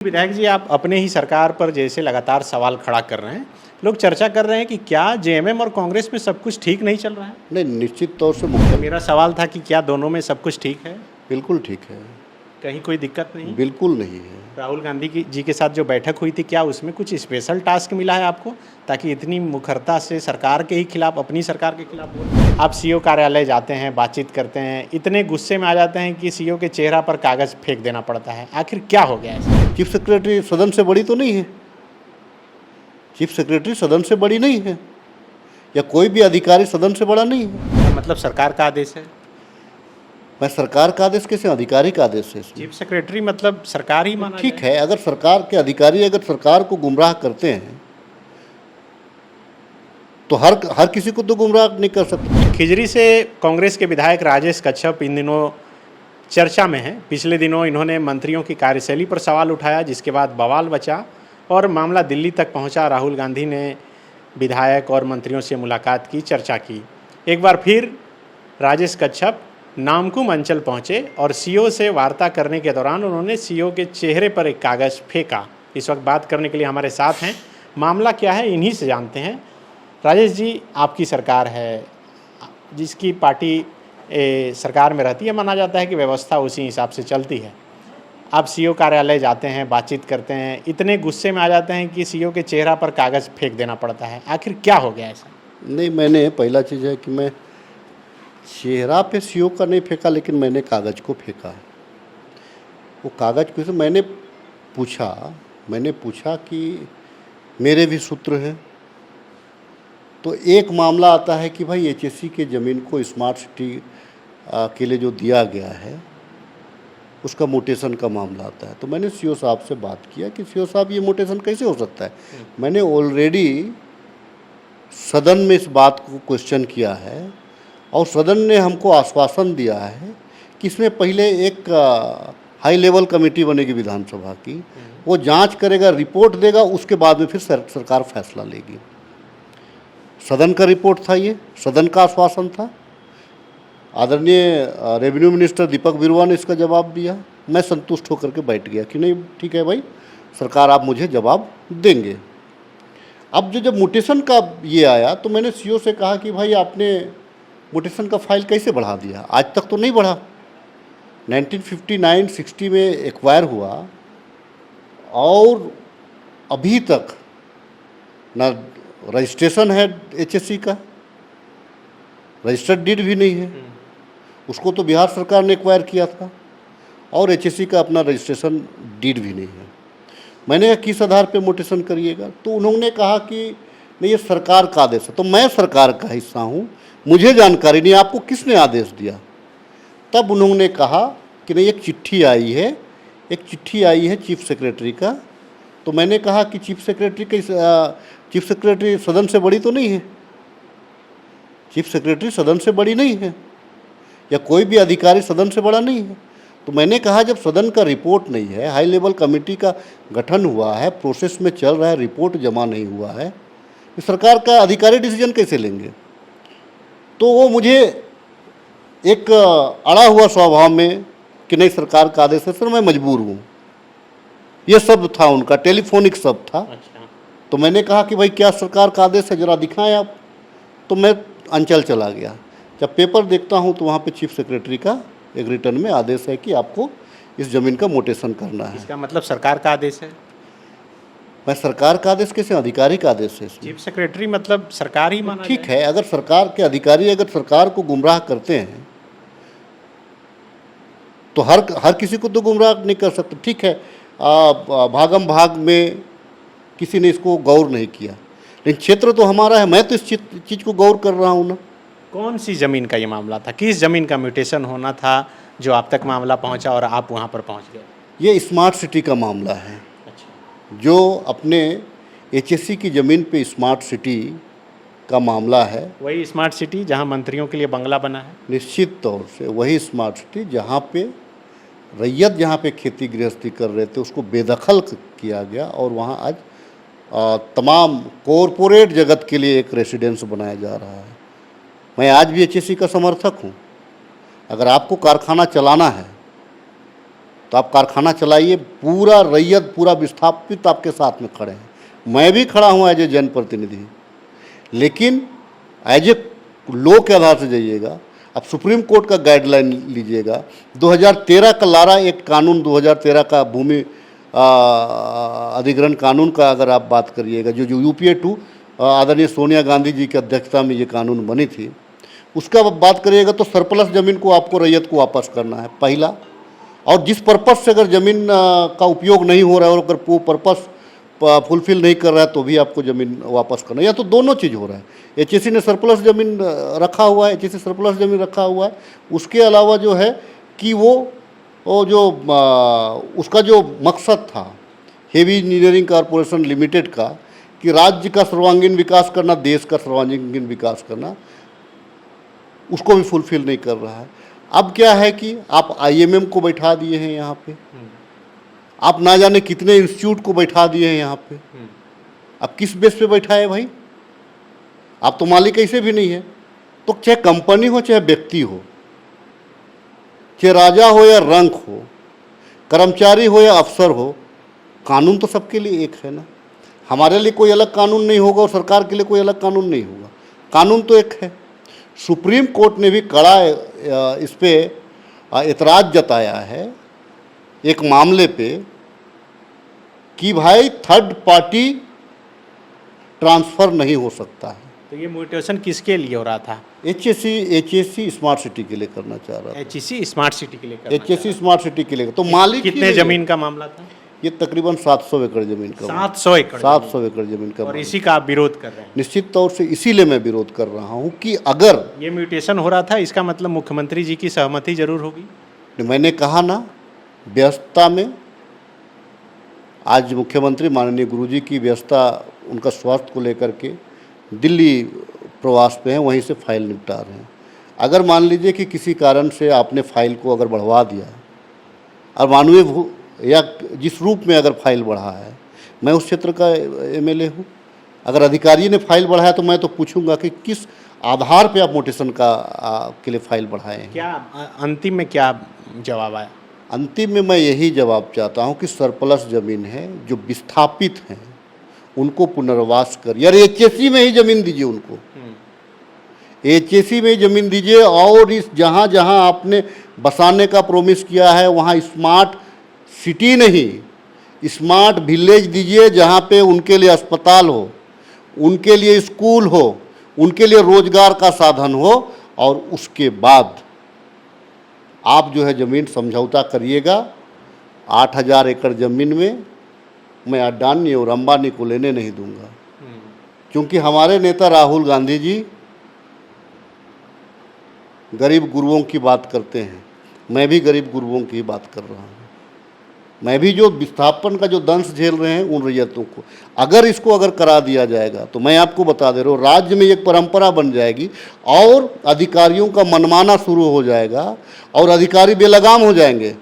विधायक जी, आप अपने ही सरकार पर जैसे लगातार सवाल खड़ा कर रहे हैं, लोग चर्चा कर रहे हैं कि क्या जेएमएम और कांग्रेस में सब कुछ ठीक नहीं चल रहा है? नहीं, निश्चित तौर से मुख्य मेरा सवाल था कि क्या दोनों में सब कुछ ठीक है? बिल्कुल ठीक है, कहीं कोई दिक्कत नहीं? बिल्कुल नहीं है। राहुल गांधी जी के साथ जो बैठक हुई थी, क्या उसमें कुछ स्पेशल टास्क मिला है आपको, ताकि इतनी मुखरता से सरकार के ही खिलाफ, अपनी सरकार के खिलाफ बोल? आप सीओ कार्यालय जाते हैं, बातचीत करते हैं, इतने गुस्से में आ जाते हैं कि सीओ के चेहरा पर कागज़ फेंक देना पड़ता है। आखिर क्या हो गया है? चीफ सेक्रेटरी सदन से बड़ी तो नहीं है। चीफ सेक्रेटरी सदन से बड़ी नहीं है, या कोई भी अधिकारी सदन से बड़ा नहीं है। मतलब सरकार का आदेश है? मैं सरकार का आदेश कैसे, अधिकारी का आदेश है इसमें। चीफ सेक्रेटरी मतलब सरकार ही माना ठीक जाए? है, अगर सरकार के अधिकारी अगर सरकार को गुमराह करते हैं तो हर किसी को तो गुमराह नहीं कर सकते। खिजरी से कांग्रेस के विधायक राजेश कच्छप इन दिनों चर्चा में हैं। पिछले दिनों इन्होंने मंत्रियों की कार्यशैली पर सवाल उठाया, जिसके बाद बवाल बचा और मामला दिल्ली तक पहुंचा। राहुल गांधी ने विधायक और मंत्रियों से मुलाकात की, चर्चा की। एक बार फिर राजेश कच्छप नामकुम अंचल पहुंचे और सीओ से वार्ता करने के दौरान उन्होंने सीओ के चेहरे पर एक कागज़ फेंका। इस वक्त बात करने के लिए हमारे साथ हैं। मामला क्या है, इन्हीं से जानते हैं। राजेश जी, आपकी सरकार है, जिसकी पार्टी सरकार में रहती है, माना जाता है कि व्यवस्था उसी हिसाब से चलती है। आप सीओ कार्यालय जाते हैं, बातचीत करते हैं, इतने गुस्से में आ जाते हैं कि सीओ के चेहरा पर कागज़ फेंक देना पड़ता है। आखिर क्या हो गया ऐसा? नहीं, मैंने पहला चीज़ है कि मैं चेहरा पे सीओ का नहीं फेंका, लेकिन मैंने कागज़ को फेंका है। वो कागज़ को मैंने पूछा कि मेरे भी सूत्र हैं। तो एक मामला आता है कि भाई एचएससी के ज़मीन को स्मार्ट सिटी के लिए जो दिया गया है उसका मोटेशन का मामला आता है। तो मैंने सीओ साहब से बात किया कि सीओ साहब, ये मोटेशन कैसे हो सकता है। मैंने ऑलरेडी सदन में इस बात को क्वेश्चन किया है और सदन ने हमको आश्वासन दिया है कि इसमें पहले एक हाई लेवल कमेटी बनेगी विधानसभा की, वो जांच करेगा, रिपोर्ट देगा, उसके बाद में फिर सरकार फैसला लेगी। सदन का रिपोर्ट था, ये सदन का आश्वासन था। आदरणीय रेवेन्यू मिनिस्टर दीपक बिरुवा ने इसका जवाब दिया। मैं संतुष्ट होकर के बैठ गया कि नहीं, ठीक है भाई, सरकार आप मुझे जवाब देंगे। अब जब मोटेशन का ये आया तो मैंने सीओ से कहा कि भाई आपने मोटेशन का फाइल कैसे बढ़ा दिया, आज तक तो नहीं बढ़ा। 1959-60 में एक्वायर हुआ और अभी तक ना रजिस्ट्रेशन है एचएससी का, रजिस्टर्ड डीड भी नहीं है। उसको तो बिहार सरकार ने एक्वायर किया था और एचएससी का अपना रजिस्ट्रेशन डीड भी नहीं है। मैंने किस आधार पे मोटेशन करिएगा, तो उन्होंने कहा कि नहीं, ये सरकार का आदेश है। तो मैं सरकार का हिस्सा हूँ, मुझे जानकारी नहीं, आपको किसने आदेश दिया। तब उन्होंने कहा कि नहीं, एक चिट्ठी आई है चीफ सेक्रेटरी का। तो मैंने कहा कि चीफ सेक्रेटरी सदन से बड़ी तो नहीं है। चीफ सेक्रेटरी सदन से बड़ी नहीं है, या कोई भी अधिकारी सदन से बड़ा नहीं है। तो मैंने कहा जब सदन का रिपोर्ट नहीं है, हाई लेवल कमेटी का गठन हुआ है, प्रोसेस में चल रहा है, रिपोर्ट जमा नहीं हुआ है, तो सरकार का अधिकारी डिसीजन कैसे लेंगे। तो वो मुझे एक अड़ा हुआ स्वभाव में कि नहीं, सरकार का आदेश है सर, मैं मजबूर हूँ, ये शब्द था उनका, टेलीफोनिक शब्द था। अच्छा। तो मैंने कहा कि भाई क्या सरकार का आदेश है, ज़रा दिखाएं आप। तो मैं अंचल चला गया। जब पेपर देखता हूँ तो वहाँ पे चीफ सेक्रेटरी का एक रिटर्न में आदेश है कि आपको इस ज़मीन का मोटेशन करना है। इसका मतलब सरकार का आदेश है? मैं सरकार का आदेश कैसे, अधिकारी का आदेश है इसमें। चीफ सेक्रेटरी मतलब सरकार ही माना ठीक जाए? है, अगर सरकार के अधिकारी अगर सरकार को गुमराह करते हैं तो हर किसी को तो गुमराह नहीं कर सकते। ठीक है, भागम भाग में किसी ने इसको गौर नहीं किया, लेकिन क्षेत्र तो हमारा है, मैं तो इस चीज़ को गौर कर रहा हूँ ना। कौन सी ज़मीन का ये मामला था, किस ज़मीन का म्यूटेशन होना था जो आप तक मामला पहुंचा और आप वहां पर पहुंच गए? ये स्मार्ट सिटी का मामला है। अच्छा। जो अपने एचएससी की ज़मीन पे स्मार्ट सिटी का मामला है। वही स्मार्ट सिटी जहां मंत्रियों के लिए बंगला बना है? निश्चित तौर से वही स्मार्ट सिटी जहाँ पे रैयत जहाँ पे खेती गृहस्थी कर रहे थे उसको बेदखल किया गया और वहाँ आज तमाम कॉरपोरेट जगत के लिए एक रेसिडेंस बनाया जा रहा है। मैं आज भी एचएससी का समर्थक हूँ। अगर आपको कारखाना चलाना है तो आप कारखाना चलाइए, पूरा रैयत पूरा विस्थापित आपके साथ में खड़े हैं। मैं भी खड़ा हूँ एज ए जनप्रतिनिधि, लेकिन एज ए लॉ के आधार से जाइएगा। अब सुप्रीम कोर्ट का गाइडलाइन लीजिएगा, 2013 का लारा एक्ट कानून, 2013 का भूमि अधिग्रहण कानून का अगर आप बात करिएगा, जो यूपीए 2 आदरणीय सोनिया गांधी जी की अध्यक्षता में ये कानून बनी थी, उसका बात करिएगा तो सरप्लस ज़मीन को आपको रैयत को वापस करना है पहला। और जिस पर्पज़ से अगर ज़मीन का उपयोग नहीं हो रहा है और अगर वो पर्पज़ फुलफिल नहीं कर रहा है तो भी आपको ज़मीन वापस करना है, या तो दोनों चीज़ हो रहा है। एचएससी ने सरप्लस ज़मीन रखा हुआ है, एचएससी सरप्लस ज़मीन रखा हुआ है। उसके अलावा जो है कि वो जो उसका जो मकसद था हेवी इंजीनियरिंग कॉरपोरेशन लिमिटेड का, कि राज्य का सर्वांगीण विकास करना, देश का सर्वांगीण विकास करना, उसको भी फुलफिल नहीं कर रहा है। अब क्या है कि आप आईएमएम को बैठा दिए हैं यहाँ पे, आप ना जाने कितने इंस्टीट्यूट को बैठा दिए हैं यहाँ पे। अब किस बेस पे बैठा है भाई? आप तो मालिक ऐसे भी नहीं है। तो चाहे कंपनी हो चाहे व्यक्ति हो, चाहे राजा हो या रंक हो, कर्मचारी हो या अफसर हो, कानून तो सबके लिए एक है ना। हमारे लिए कोई अलग कानून नहीं होगा और सरकार के लिए कोई अलग कानून नहीं होगा, कानून तो एक है। सुप्रीम कोर्ट ने भी कड़ा इस पे एतराज़ जताया है एक मामले पे कि भाई थर्ड पार्टी ट्रांसफ़र नहीं हो सकता है। तो ये म्यूटेशन किसके लिए हो रहा था? एचएससी स्मार्ट सिटी के लिए करना चाह रहा था। एचईसी स्मार्ट सिटी के लिए एचएससी स्मार्ट सिटी के लिए। तो मालिक कितने ज़मीन का मामला था? ये तकरीबन 700 एकड़ ज़मीन का। 700 एकड़ 700 एकड़ ज़मीन का। और इसी का आप विरोध कर रहे हैं? निश्चित तौर से इसीलिए मैं विरोध कर रहा हूँ कि अगर ये म्यूटेशन हो रहा था, इसका मतलब मुख्यमंत्री जी की सहमति जरूर होगी। मैंने कहा ना, व्यस्तता में आज मुख्यमंत्री माननीय गुरुजी की व्यस्तता, उनका स्वास्थ्य को लेकर के दिल्ली प्रवास पे हैं, वहीं से फाइल निपटा रहे हैं। अगर मान लीजिए कि किसी कारण से आपने फाइल को अगर बढ़वा दिया और मानवीय या जिस रूप में अगर फाइल बढ़ा है, मैं उस क्षेत्र का एमएलए हूँ, अगर अधिकारी ने फाइल बढ़ाया तो मैं तो पूछूंगा कि किस आधार पे आप म्यूटेशन के लिए फाइल बढ़ाए हैं। क्या अंतिम में क्या जवाब आया? अंतिम में मैं यही जवाब चाहता हूँ कि सरप्लस ज़मीन है, जो विस्थापित हैं उनको पुनर्वास कर, यार एचएससी में ही ज़मीन दीजिए उनको, एचएससी में ही ज़मीन दीजिए। और इस जहाँ जहाँ आपने बसाने का प्रोमिस किया है वहाँ स्मार्ट सिटी नहीं, स्मार्ट विलेज दीजिए, जहाँ पे उनके लिए अस्पताल हो, उनके लिए स्कूल हो, उनके लिए रोजगार का साधन हो। और उसके बाद आप जो है ज़मीन समझौता करिएगा। 8000 एकड़ ज़मीन में मैं अडानी और अंबानी को लेने नहीं दूंगा, क्योंकि हमारे नेता राहुल गांधी जी गरीब गुरुओं की बात करते हैं। मैं भी गरीब गुरुओं की बात कर रहा हूँ। मैं भी जो विस्थापन का जो दंश झेल रहे हैं उन रैयतों को अगर इसको अगर करा दिया जाएगा तो मैं आपको बता दे रहा हूँ, राज्य में एक परंपरा बन जाएगी और अधिकारियों का मनमाना शुरू हो जाएगा और अधिकारी बेलगाम हो जाएंगे।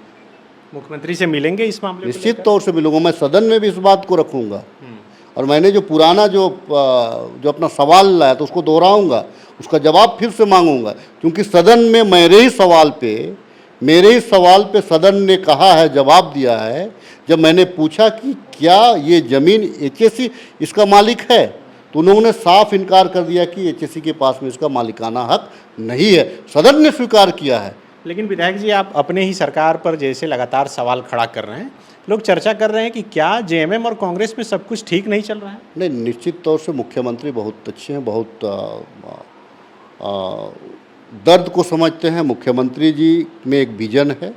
मुख्यमंत्री से मिलेंगे इस मामले में? निश्चित तौर से मिलूंगा। मैं सदन में भी इस बात को रखूंगा और मैंने जो पुराना जो अपना सवाल लाया तो उसको दोहराऊंगा, उसका जवाब फिर से मांगूंगा, क्योंकि सदन में मेरे ही सवाल पे सदन ने कहा है, जवाब दिया है। जब मैंने पूछा कि क्या ये ज़मीन एचएससी इसका मालिक है, तो उन्होंने साफ इनकार कर दिया कि एचएससी के पास में इसका मालिकाना हक नहीं है। सदन ने स्वीकार किया है। लेकिन विधायक जी, आप अपने ही सरकार पर जैसे लगातार सवाल खड़ा कर रहे हैं, लोग चर्चा कर रहे हैं कि क्या जेएमएम और कांग्रेस में सब कुछ ठीक नहीं चल रहा है? नहीं, निश्चित तौर से मुख्यमंत्री बहुत अच्छे हैं, बहुत दर्द को समझते हैं। मुख्यमंत्री जी में एक विजन है,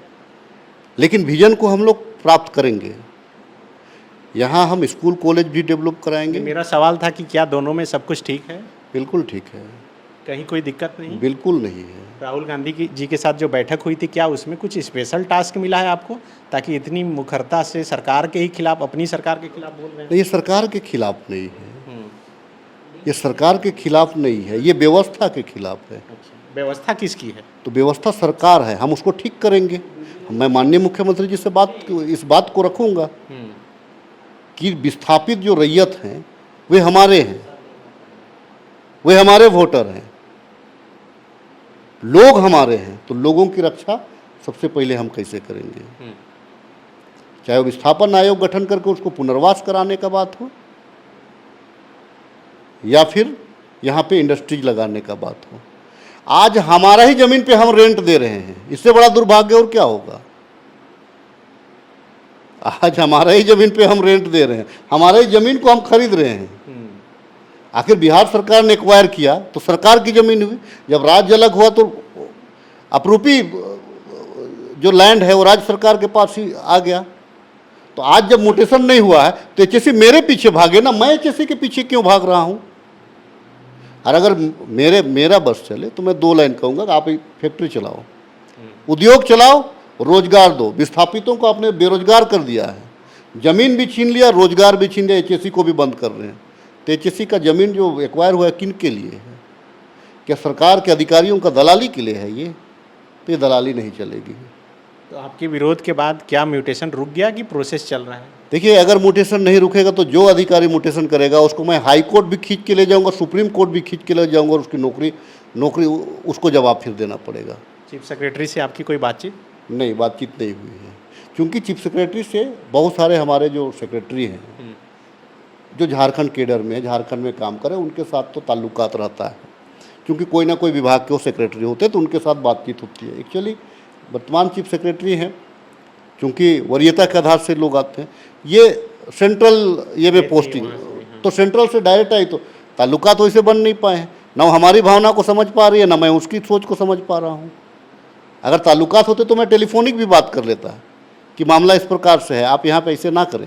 लेकिन विजन को हम लोग प्राप्त करेंगे। यहाँ हम स्कूल कॉलेज भी डेवलप कराएंगे। मेरा सवाल था कि क्या दोनों में सब कुछ ठीक है? बिल्कुल ठीक है, कहीं कोई दिक्कत नहीं? बिल्कुल नहीं है। राहुल गांधी जी के साथ जो बैठक हुई थी, क्या उसमें कुछ स्पेशल टास्क मिला है आपको, ताकि इतनी मुखरता से सरकार के ही खिलाफ, अपनी सरकार के खिलाफ बोल रहे हैं? ये सरकार के खिलाफ नहीं है, ये सरकार के खिलाफ नहीं है, ये व्यवस्था के खिलाफ है। व्यवस्था किसकी है? तो व्यवस्था सरकार है, हम उसको ठीक करेंगे। मैं माननीय मुख्यमंत्री जी से इस बात को रखूंगा कि विस्थापित जो रैयत हैं वे हमारे हैं, वे हमारे वोटर हैं, लोग हमारे हैं, तो लोगों की रक्षा सबसे पहले हम कैसे करेंगे। चाहे वो विस्थापन आयोग गठन करके उसको पुनर्वास कराने का बात हो, या फिर यहाँ पे इंडस्ट्रीज लगाने का बात हो। आज हमारा ही ज़मीन पे हम रेंट दे रहे हैं, इससे बड़ा दुर्भाग्य और क्या होगा। आज हमारा ही ज़मीन पे हम रेंट दे रहे हैं, हमारे ही ज़मीन को हम खरीद रहे हैं। आखिर बिहार सरकार ने एक्वायर किया तो सरकार की ज़मीन हुई, जब राज्य अलग हुआ तो अप्रूपी जो लैंड है वो राज्य सरकार के पास ही आ गया। तो आज जब म्यूटेशन नहीं हुआ है तो एचएससी मेरे पीछे भागे ना, मैं एचएससी के पीछे क्यों भाग रहा हूँ। और अगर मेरा बस चले तो मैं 2 लाइन कहूँगा कि आप फैक्ट्री चलाओ, उद्योग चलाओ, रोजगार दो। विस्थापितों को आपने बेरोजगार कर दिया है, ज़मीन भी छीन लिया, रोजगार भी छीन लिया, एचएससी को भी बंद कर रहे हैं। तो एचएससी का ज़मीन जो एक्वायर हुआ है किन के लिए है? क्या सरकार के अधिकारियों का दलाली के लिए है ये? तो ये दलाली नहीं चलेगी। तो आपके विरोध के बाद क्या म्यूटेशन रुक गया कि प्रोसेस चल रहा है? देखिए, अगर म्यूटेशन नहीं रुकेगा तो जो अधिकारी म्यूटेशन करेगा उसको मैं हाई कोर्ट भी खींच के ले जाऊंगा, सुप्रीम कोर्ट भी खींच के ले जाऊंगा, और उसकी नौकरी उसको जवाब फिर देना पड़ेगा। चीफ सेक्रेटरी से आपकी कोई बातचीत? नहीं, बातचीत नहीं हुई है, क्योंकि चीफ सेक्रेटरी से बहुत सारे हमारे जो सेक्रेटरी हैं जो झारखंड केडर में, झारखंड में काम करें, उनके साथ तो ताल्लुकात रहता है, क्योंकि कोई ना कोई विभाग के वो सेक्रेटरी होते हैं तो उनके साथ बातचीत होती है। एक्चुअली वर्तमान चीफ सेक्रेटरी हैं, क्योंकि वरीयता के आधार से लोग आते हैं, ये सेंट्रल ये में पोस्टिंग, तो सेंट्रल से डायरेक्ट आई तो ताल्लुकात वैसे बन नहीं पाए हैं। ना हमारी भावना को समझ पा रही है, ना मैं उसकी सोच को समझ पा रहा हूँ। अगर ताल्लुकात होते तो मैं टेलीफोनिक भी बात कर लेता कि मामला इस प्रकार से है, आप यहाँ पे ऐसे ना करें।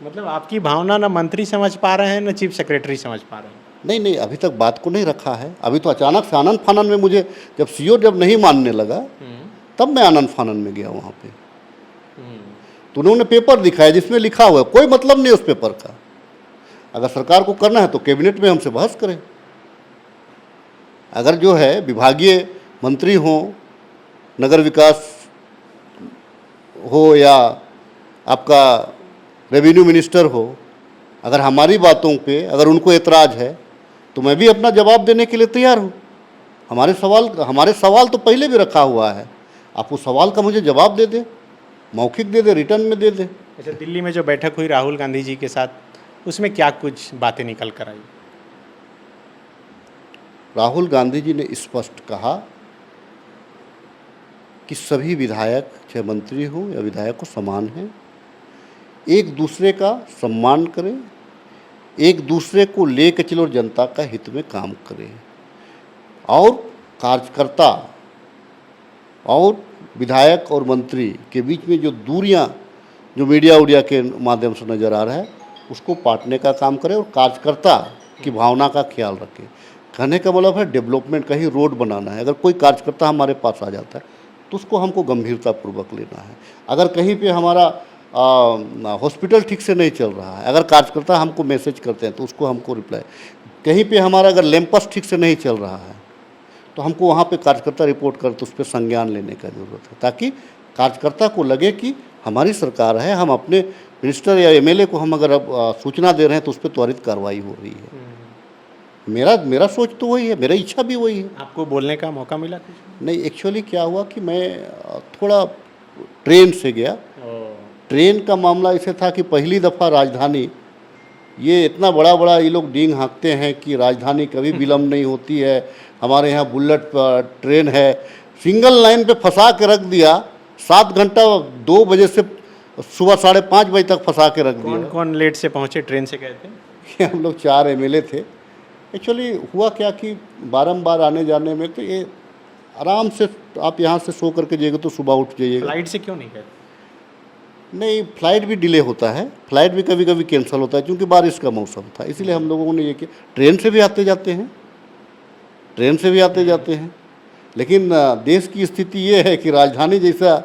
मतलब आपकी भावना ना मंत्री समझ पा रहे हैं ना चीफ सेक्रेटरी समझ पा रहे हैं? नहीं, अभी तक बात को नहीं रखा है। अभी तो अचानक से आनंद फानन में मुझे जब सीओ जब नहीं मानने लगा तब मैं आनंद फानन में गया वहाँ पे। तो उन्होंने पेपर दिखाया जिसमें लिखा हुआ है, कोई मतलब नहीं उस पेपर का। अगर सरकार को करना है तो कैबिनेट में हमसे बहस करें। अगर जो है विभागीय मंत्री हो, नगर विकास हो, या आपका रेवेन्यू मिनिस्टर हो, अगर हमारी बातों पे अगर उनको एतराज़ है तो मैं भी अपना जवाब देने के लिए तैयार हूँ। हमारे सवाल तो पहले भी रखा हुआ है, आप उस सवाल का मुझे जवाब दे दे, मौखिक दे दे, रिटर्न में दे दे। अच्छा, दिल्ली में जो बैठक हुई राहुल गांधी जी के साथ, उसमें क्या कुछ बातें निकल कर आई? राहुल गांधी जी ने स्पष्ट कहा कि सभी विधायक, चाहे मंत्री हो या विधायक हो, समान हैं, एक दूसरे का सम्मान करें, एक दूसरे को लेकर चलो और जनता का हित में काम करें, और कार्यकर्ता और विधायक और मंत्री के बीच में जो दूरियां जो मीडिया के माध्यम से नज़र आ रहा है उसको पाटने का काम करें, और कार्यकर्ता की भावना का ख्याल रखें। कहने का मतलब है डेवलपमेंट, कहीं रोड बनाना है, अगर कोई कार्यकर्ता हमारे पास आ जाता है तो उसको हमको गंभीरतापूर्वक लेना है। अगर कहीं पे हमारा हॉस्पिटल ठीक से नहीं चल रहा है, अगर कार्यकर्ता हमको मैसेज करते हैं तो उसको हमको रिप्लाई, कहीं पे हमारा अगर लैंपस ठीक से नहीं चल रहा है तो हमको वहाँ पे कार्यकर्ता रिपोर्ट कर तो उस पर संज्ञान लेने का ज़रूरत है, ताकि कार्यकर्ता को लगे कि हमारी सरकार है, हम अपने मिनिस्टर या एमएलए को हम अगर अब सूचना दे रहे हैं तो उस पर त्वरित कार्रवाई हो रही है। मेरा सोच तो वही है, मेरा इच्छा भी वही है। आपको बोलने का मौका मिला कुछ? नहीं, एक्चुअली क्या हुआ कि मैं थोड़ा ट्रेन से गया। ट्रेन का मामला ऐसे था कि पहली दफ़ा राजधानी, ये इतना बड़ा ये लोग डींग हाँकते हैं कि राजधानी कभी विलम्ब नहीं होती है, हमारे यहाँ बुलेट ट्रेन है, सिंगल लाइन पे फंसा के रख दिया, 7 घंटा 2 बजे से सुबह 5:30 बजे तक फंसा के रख दिया। कौन लेट से पहुँचे, ट्रेन से गए थे? हम लोग 4 एमएलए थे। एक्चुअली हुआ क्या कि बारंबार आने जाने में तो ये आराम से आप यहाँ से सो करके जाइएगा तो सुबह उठ जाइएगा। फ्लाइट से क्यों नहीं गए? नहीं, फ्लाइट भी डिले होता है, फ्लाइट भी कभी कभी कैंसिल होता है, क्योंकि बारिश का मौसम था, इसलिए हम लोगों ने ये किया। ट्रेन से भी आते जाते हैं, लेकिन देश की स्थिति ये है कि राजधानी जैसा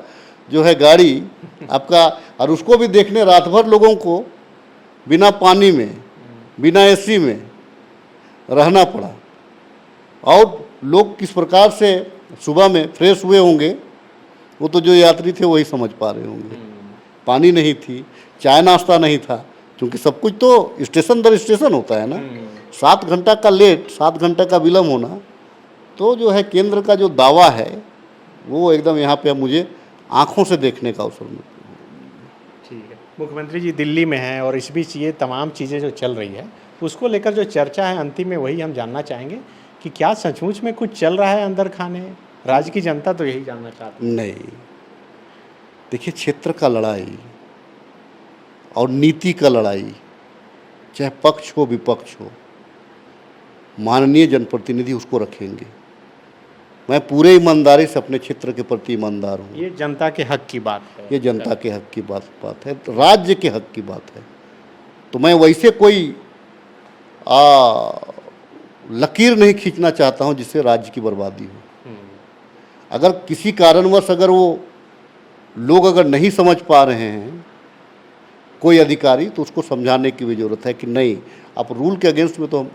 जो है गाड़ी आपका, और उसको भी देखने रात भर लोगों को बिना पानी में, बिना एसी में रहना पड़ा, और लोग किस प्रकार से सुबह में फ्रेश हुए होंगे वो तो जो यात्री थे वही समझ पा रहे होंगे। पानी नहीं थी, चाय नाश्ता नहीं था, क्योंकि सब कुछ तो स्टेशन दर स्टेशन होता है ना। 7 घंटा का लेट, 7 घंटा का विलम्ब होना, तो जो है केंद्र का जो दावा है वो एकदम यहाँ पे मुझे आँखों से देखने का अवसर मिलता है। मुख्यमंत्री जी दिल्ली में हैं और इस बीच ये तमाम चीज़ें जो चल रही है उसको लेकर जो चर्चा है अंतिम में वही हम जानना चाहेंगे कि क्या सचमुच में कुछ चल रहा है अंदर खाने। राज्य की जनता तो यही जानना चाहती है। नहीं, देखिए, क्षेत्र का लड़ाई और नीति का लड़ाई, चाहे पक्ष हो विपक्ष हो, माननीय जनप्रतिनिधि उसको रखेंगे। मैं पूरे ईमानदारी से अपने क्षेत्र के प्रति ईमानदार हूँ। ये जनता के हक की बात है। ये जनता के हक की बात है, राज्य के हक की बात है। तो मैं वैसे कोई लकीर नहीं खींचना चाहता हूँ जिससे राज्य की बर्बादी हो। अगर किसी कारणवश अगर वो लोग अगर नहीं समझ पा रहे हैं कोई अधिकारी, तो उसको समझाने की भी जरूरत है कि नहीं, आप रूल के अगेंस्ट में तो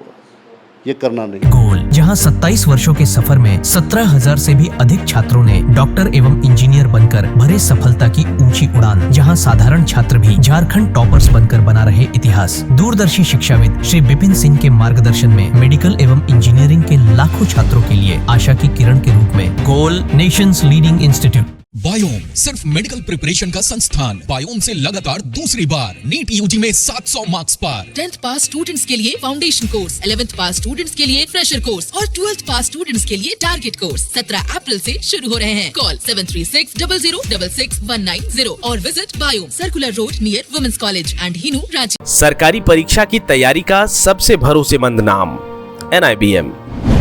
ये करना नहीं। गोल, जहां 27 वर्षों के सफर में 17,000 से भी अधिक छात्रों ने डॉक्टर एवं इंजीनियर बनकर भरे सफलता की ऊंची उड़ान। जहां साधारण छात्र भी झारखंड टॉपर्स बनकर बना रहे इतिहास। दूरदर्शी शिक्षाविद श्री विपिन सिंह के मार्गदर्शन में मेडिकल एवं इंजीनियरिंग के लाखों छात्रों के लिए आशा की किरण के रूप में गोल, नेशंस लीडिंग इंस्टीट्यूट। बायोम सिर्फ मेडिकल प्रिपरेशन का संस्थान। बायोम से लगातार दूसरी बार नीट यूजी में 700 मार्क्स पार। 10th पास स्टूडेंट्स के लिए फाउंडेशन कोर्स, 11th पास स्टूडेंट्स के लिए फ्रेशर कोर्स और 12th पास स्टूडेंट्स के लिए टारगेट कोर्स 17 अप्रैल से शुरू हो रहे हैं। कॉल 7360066190 और visit Biome, circular road near women's college and Hinoo, Ranchi. सरकारी परीक्षा की तैयारी का सबसे भरोसेमंद नाम NIBM।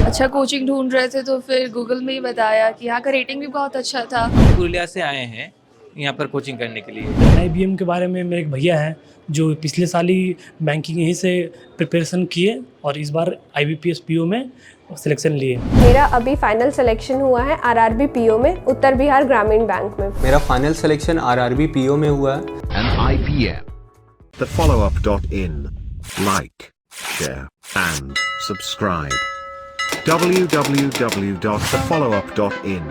अच्छा कोचिंग ढूंढ रहे थे तो फिर गूगल में ही बताया कि यहाँ का रेटिंग भी बहुत अच्छा था। पुरुलिया से आए हैं यहाँ पर कोचिंग करने के लिए। NIBM के बारे में मेरे एक भैया हैं जो पिछले साल ही बैंकिंग यहीं से प्रिपरेशन किए और इस बार IBPS PO में सिलेक्शन लिए। मेरा अभी फाइनल सिलेक्शन हुआ है RRB PO में, उत्तर बिहार ग्रामीण बैंक में। मेरा फाइनल सिलेक्शन RRB PO में हुआ है। NIBM, thefollowup.in. Like, share and subscribe. www.thefollowup.in